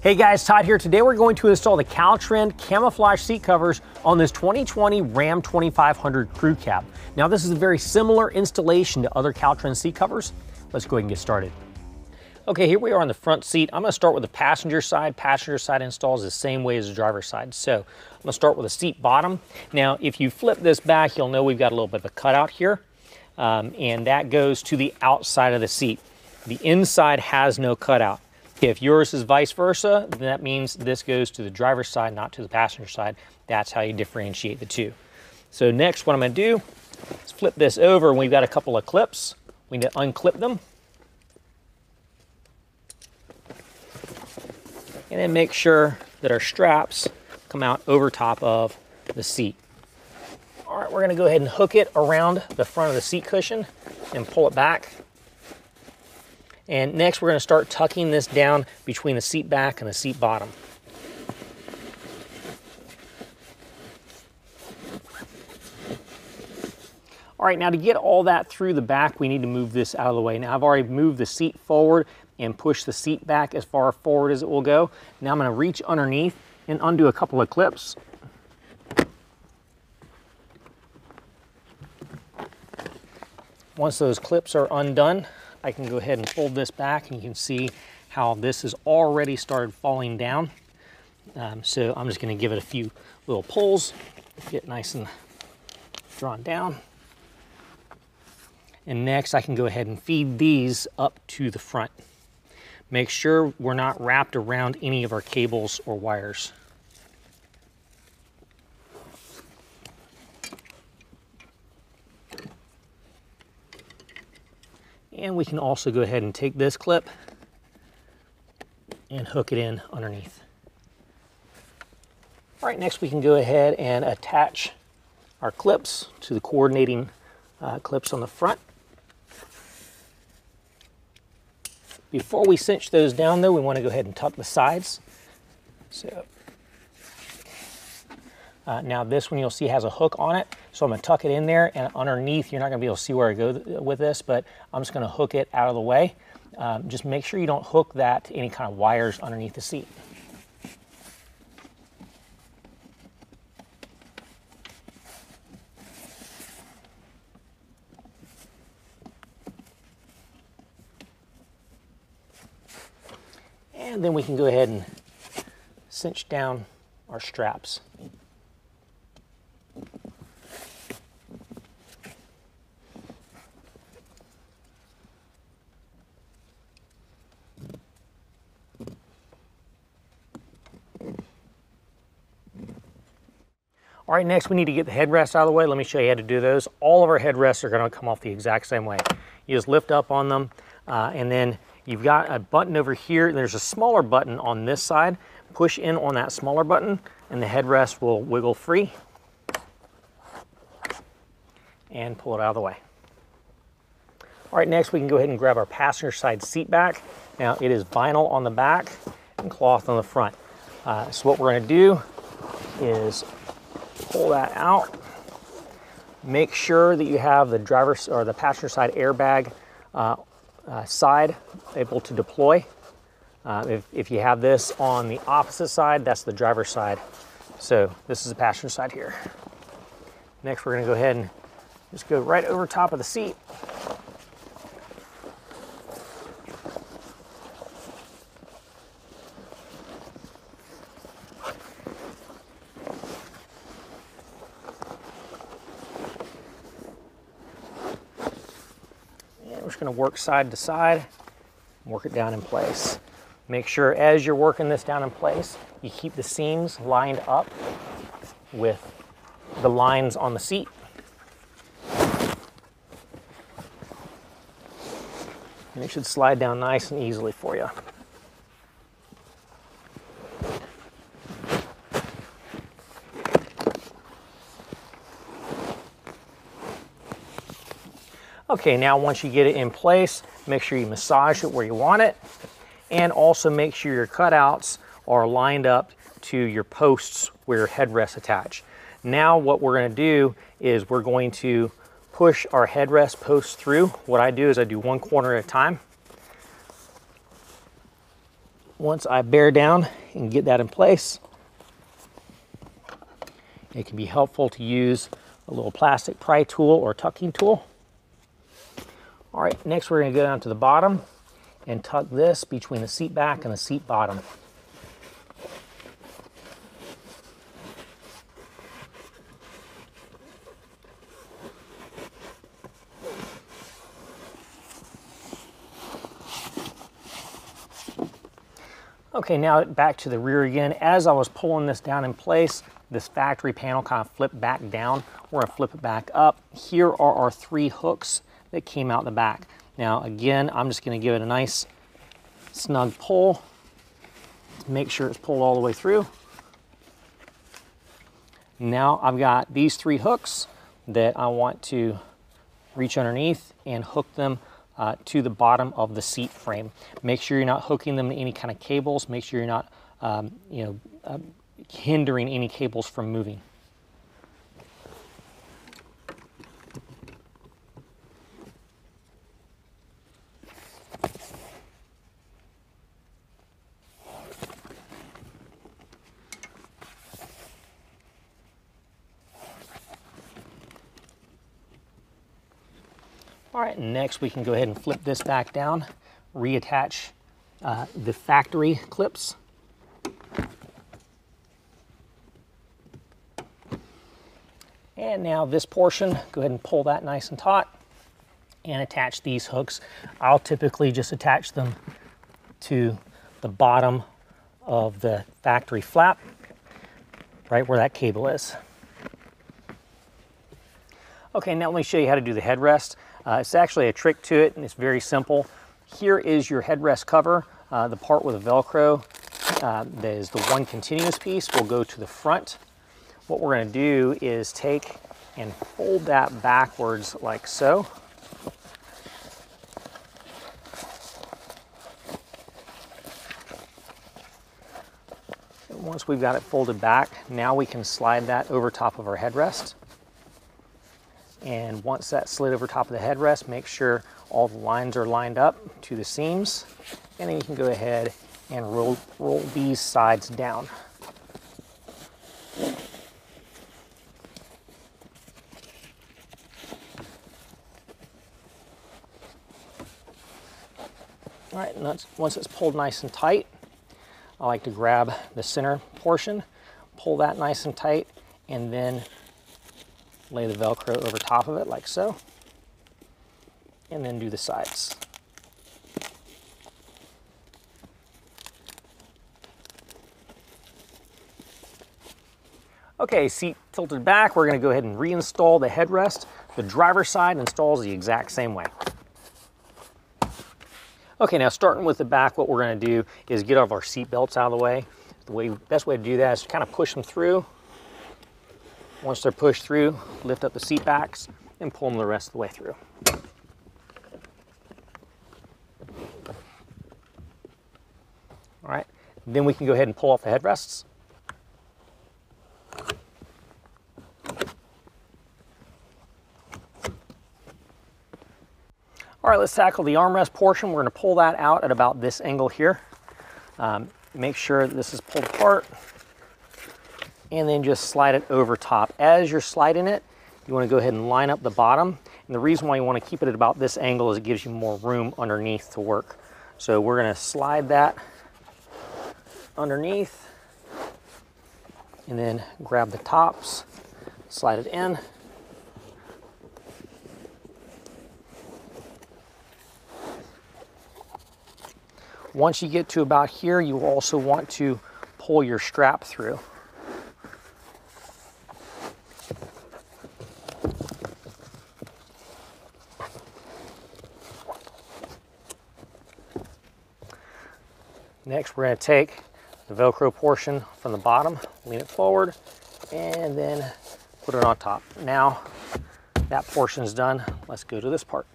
Hey guys, Todd here. Today we're going to install the CalTrend Camouflage Seat Covers on this 2020 Ram 2500 Crew Cab. Now this is a very similar installation to other CalTrend seat covers. Let's go ahead and get started. Okay, here we are on the front seat. I'm gonna start with the passenger side. Passenger side installs the same way as the driver's side. So I'm gonna start with the seat bottom. Now, if you flip this back, you'll know we've got a little bit of a cutout here, and that goes to the outside of the seat. The inside has no cutout. If yours is vice versa, then that means this goes to the driver's side, not to the passenger side. That's how you differentiate the two. So next, what I'm gonna do is flip this over, and we've got a couple of clips. We need to unclip them. And then make sure that our straps come out over top of the seat. All right, we're gonna go ahead and hook it around the front of the seat cushion and pull it back. And next we're going to start tucking this down between the seat back and the seat bottom. All right, now to get all that through the back, we need to move this out of the way. Now I've already moved the seat forward and pushed the seat back as far forward as it will go. Now I'm going to reach underneath and undo a couple of clips. Once those clips are undone, I can go ahead and fold this back, and you can see how this has already started falling down. So I'm just going to give it a few little pulls, get nice and drawn down. And next I can go ahead and feed these up to the front. Make sure we're not wrapped around any of our cables or wires. And we can also go ahead and take this clip and hook it in underneath. All right, next we can go ahead and attach our clips to the coordinating clips on the front. Before we cinch those down though, we want to go ahead and tuck the sides. So now this one you'll see has a hook on it, so I'm going to tuck it in there, and underneath you're not going to be able to see where I go with this, but I'm just going to hook it out of the way. Just make sure you don't hook that to any kind of wires underneath the seat. And then we can go ahead and cinch down our straps. All right, next we need to get the headrests out of the way. Let me show you how to do those. All of our headrests are going to come off the exact same way. You just lift up on them, and then you've got a button over here. There's a smaller button on this side. Push in on that smaller button, and the headrest will wiggle free. And pull it out of the way. All right, next we can go ahead and grab our passenger side seat back. Now it is vinyl on the back and cloth on the front. So what we're going to do is pull that out. Make sure that you have the driver's or the passenger side airbag side able to deploy. If you have this on the opposite side, that's the driver's side. So this is the passenger side here. Next we're going to go ahead and just go right over top of the seat. We're just going to work side to side, work it down in place. Make sure as you're working this down in place, you keep the seams lined up with the lines on the seat. And it should slide down nice and easily for you. Okay, now once you get it in place, make sure you massage it where you want it, and also make sure your cutouts are lined up to your posts where your headrests attach. Now what we're going to do is we're going to push our headrest posts through. What I do is I do one corner at a time. Once I bear down and get that in place, it can be helpful to use a little plastic pry tool or tucking tool. All right, next we're going to go down to the bottom and tuck this between the seat back and the seat bottom. Okay, now back to the rear again. As I was pulling this down in place, this factory panel kind of flipped back down. We're gonna flip it back up. Here are our 3 hooks that came out the back. Now again, I'm just gonna give it a nice snug pull to make sure it's pulled all the way through. Now I've got these 3 hooks that I want to reach underneath and hook them to the bottom of the seat frame. Make sure you're not hooking them to any kind of cables. Make sure you're not hindering any cables from moving. All right, next we can go ahead and flip this back down, reattach the factory clips. And now this portion, go ahead and pull that nice and taut and attach these hooks. I'll typically just attach them to the bottom of the factory flap, right where that cable is. Okay, now let me show you how to do the headrest. It's actually a trick to it, and it's very simple. Here is your headrest cover. The part with the Velcro that is the one continuous piece will go to the front. What we're going to do is take and fold that backwards like so. And once we've got it folded back, now we can slide that over top of our headrest. And once that's slid over top of the headrest, make sure all the lines are lined up to the seams. And then you can go ahead and roll these sides down. All right, and once it's pulled nice and tight, I like to grab the center portion, pull that nice and tight, and then lay the Velcro over top of it like so, and then do the sides. Okay, seat tilted back, we're going to go ahead and reinstall the headrest. The driver's side installs the exact same way. Okay, now starting with the back, what we're going to do is get all of our seat belts out of the way. The best way to do that is to kind of push them through. Once they're pushed through, lift up the seat backs and pull them the rest of the way through. All right, then we can go ahead and pull off the headrests. All right, let's tackle the armrest portion. We're going to pull that out at about this angle here. Make sure that this is pulled apart, and then just slide it over top. As you're sliding it, you want to go ahead and line up the bottom. And the reason why you want to keep it at about this angle is it gives you more room underneath to work. So we're going to slide that underneath, and then grab the tops, slide it in. Once you get to about here, you also want to pull your strap through. Next, we're going to take the Velcro portion from the bottom, lean it forward, and then put it on top. Now that portion is done, let's go to this part.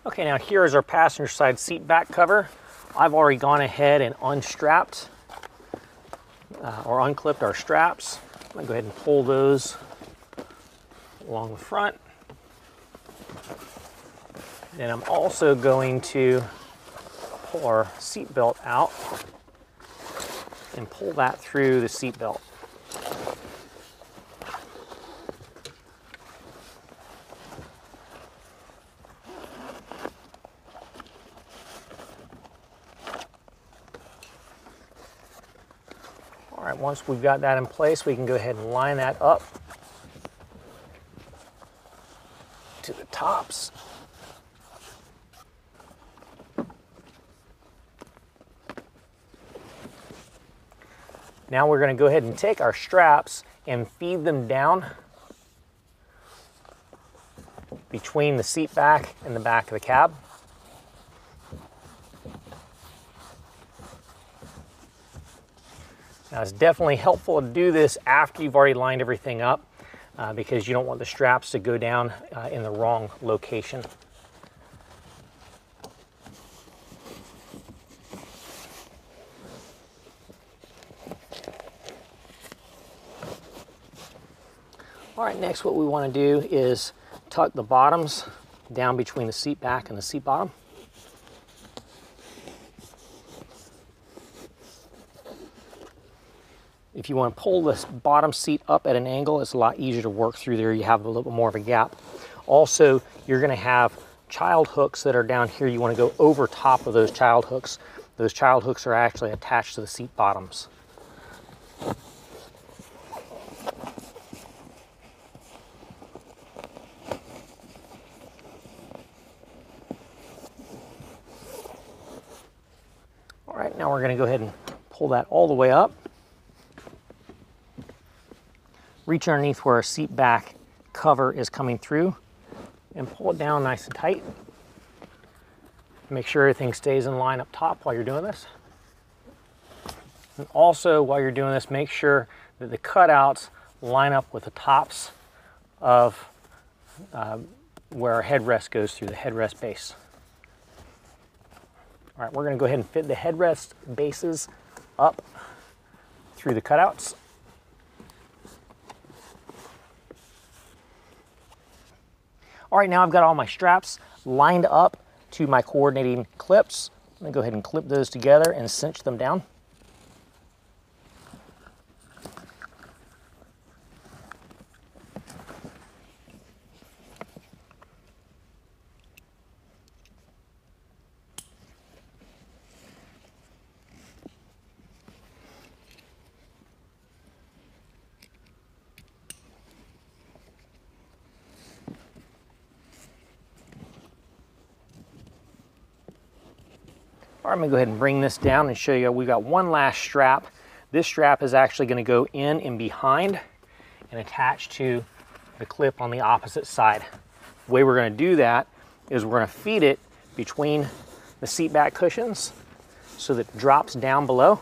Okay, now here is our passenger side seat back cover. I've already gone ahead and unstrapped or unclipped our straps. I'm going to go ahead and pull those along the front. Then I'm also going to pull our seat belt out and pull that through the seat belt. All right, once we've got that in place, we can go ahead and line that up to the tops. Now we're going to go ahead and take our straps and feed them down between the seat back and the back of the cab. Now it's definitely helpful to do this after you've already lined everything up because you don't want the straps to go down in the wrong location. All right, next what we want to do is tuck the bottoms down between the seat back and the seat bottom. If you want to pull this bottom seat up at an angle, it's a lot easier to work through there. You have a little bit more of a gap. Also, you're going to have child hooks that are down here. You want to go over top of those child hooks. Those child hooks are actually attached to the seat bottoms. All right, now we're going to go ahead and pull that all the way up. Reach underneath where our seat back cover is coming through and pull it down nice and tight. Make sure everything stays in line up top while you're doing this. And also, while you're doing this, make sure that the cutouts line up with the tops of where our headrest goes through, the headrest base. All right, we're going to go ahead and fit the headrest bases up through the cutouts. All right, now I've got all my straps lined up to my coordinating clips. I'm going to go ahead and clip those together and cinch them down. All right, I'm gonna go ahead and bring this down and show you we've got one last strap. This strap is actually gonna go in and behind and attach to the clip on the opposite side. The way we're gonna do that is we're gonna feed it between the seat back cushions so that it drops down below.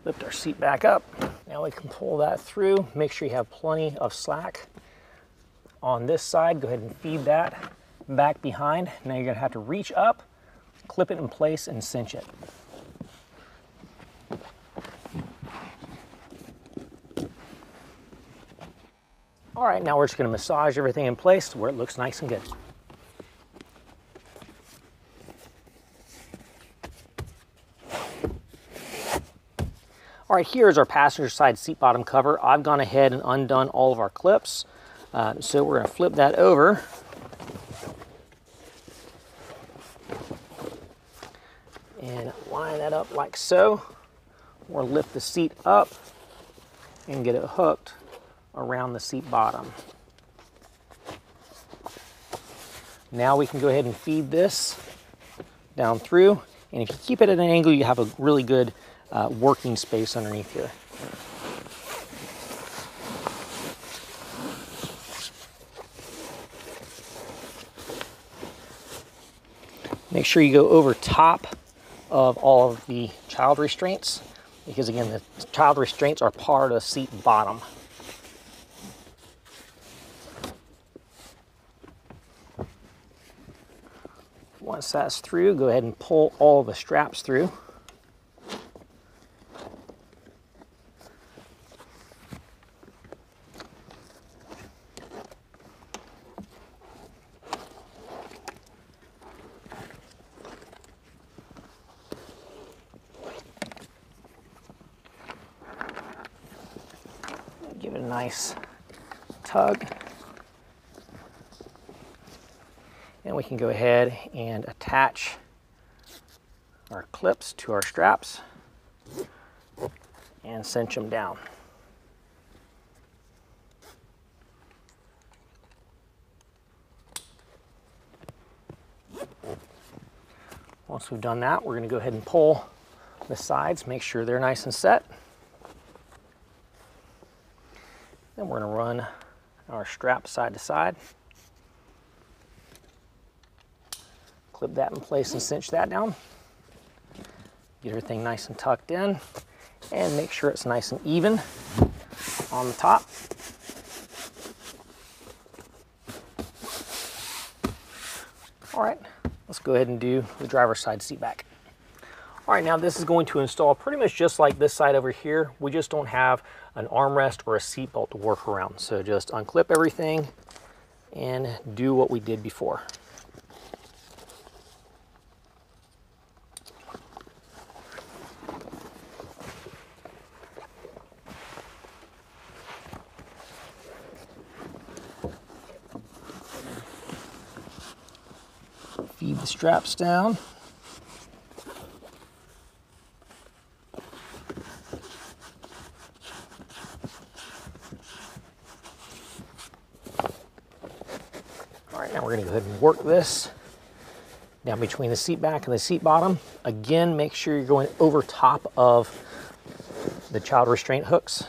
Lift our seat back up. Now we can pull that through. Make sure you have plenty of slack on this side. Go ahead and feed that back behind. Now you're gonna have to reach up, clip it in place, and cinch it. All right, now we're just gonna massage everything in place where it looks nice and good. All right, here's our passenger side seat bottom cover. I've gone ahead and undone all of our clips. So we're gonna flip that over. And line that up like so. Or lift the seat up and get it hooked around the seat bottom. Now we can go ahead and feed this down through. And if you keep it at an angle, you have a really good working space underneath here. Make sure you go over top of all of the child restraints, because again, the child restraints are part of the seat bottom. Once that's through, go ahead and pull all the straps through. a nice tug. And we can go ahead and attach our clips to our straps and cinch them down. Once we've done that, we're going to go ahead and pull the sides, make sure they're nice and set. Then we're going to run our strap side to side. Clip that in place and cinch that down. Get everything nice and tucked in and make sure it's nice and even on the top. All right, let's go ahead and do the driver's side seat back. All right, now this is going to install pretty much just like this side over here. We just don't have an armrest or a seat belt to work around. So just unclip everything and do what we did before. Feed the straps down. All right, now we're going to go ahead and work this down between the seat back and the seat bottom. Again, make sure you're going over top of the child restraint hooks.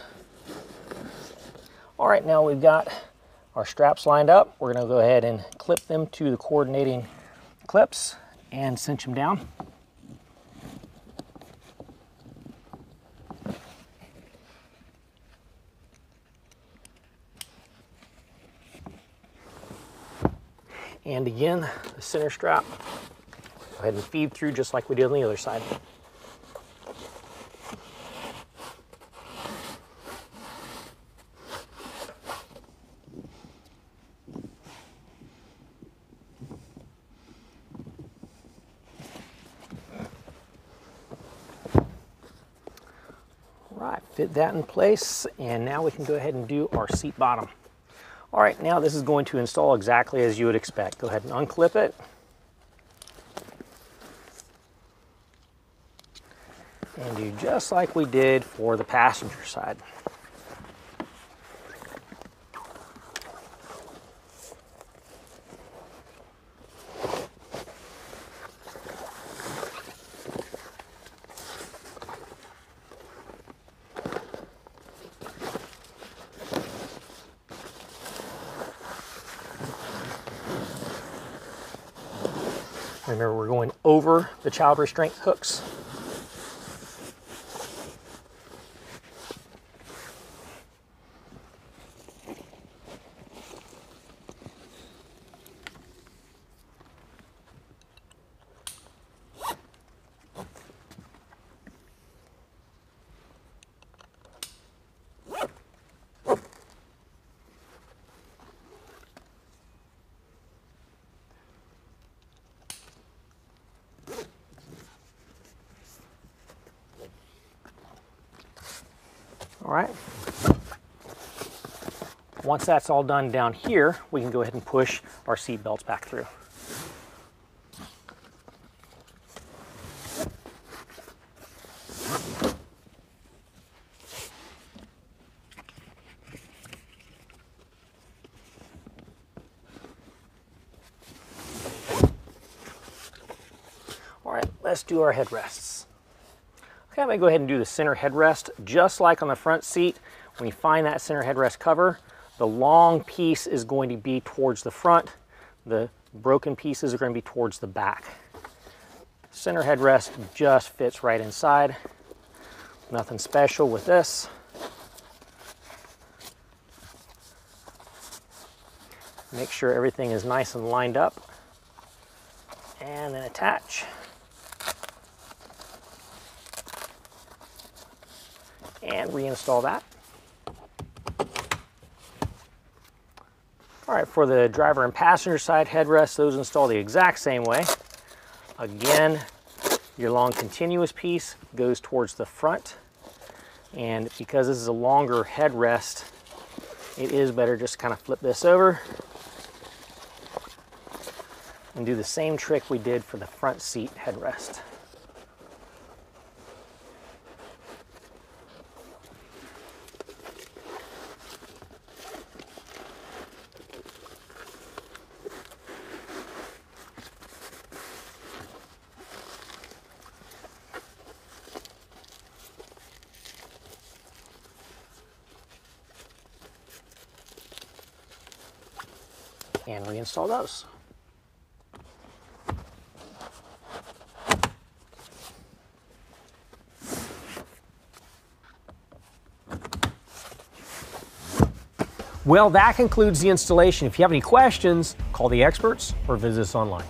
All right, now we've got our straps lined up. We're going to go ahead and clip them to the coordinating clips and cinch them down. And again, the center strap, go ahead and feed through just like we did on the other side. Right, fit that in place, and now we can go ahead and do our seat bottom. All right, now this is going to install exactly as you would expect. Go ahead and unclip it. And do just like we did for the passenger side. Remember, we're going over the child restraint hooks. All right. Once that's all done down here, we can go ahead and push our seat belts back through. All right, let's do our headrests. Okay, I'm going to go ahead and do the center headrest. Just like on the front seat, when you find that center headrest cover, the long piece is going to be towards the front. The broken pieces are going to be towards the back. Center headrest just fits right inside. Nothing special with this. Make sure everything is nice and lined up. And then attach. And reinstall that. All right, for the driver and passenger side headrests, those install the exact same way. Again, your long continuous piece goes towards the front. And because this is a longer headrest, it is better just to kind of flip this over and do the same trick we did for the front seat headrest. And reinstall those. Well, that concludes the installation. If you have any questions, call the experts or visit us online.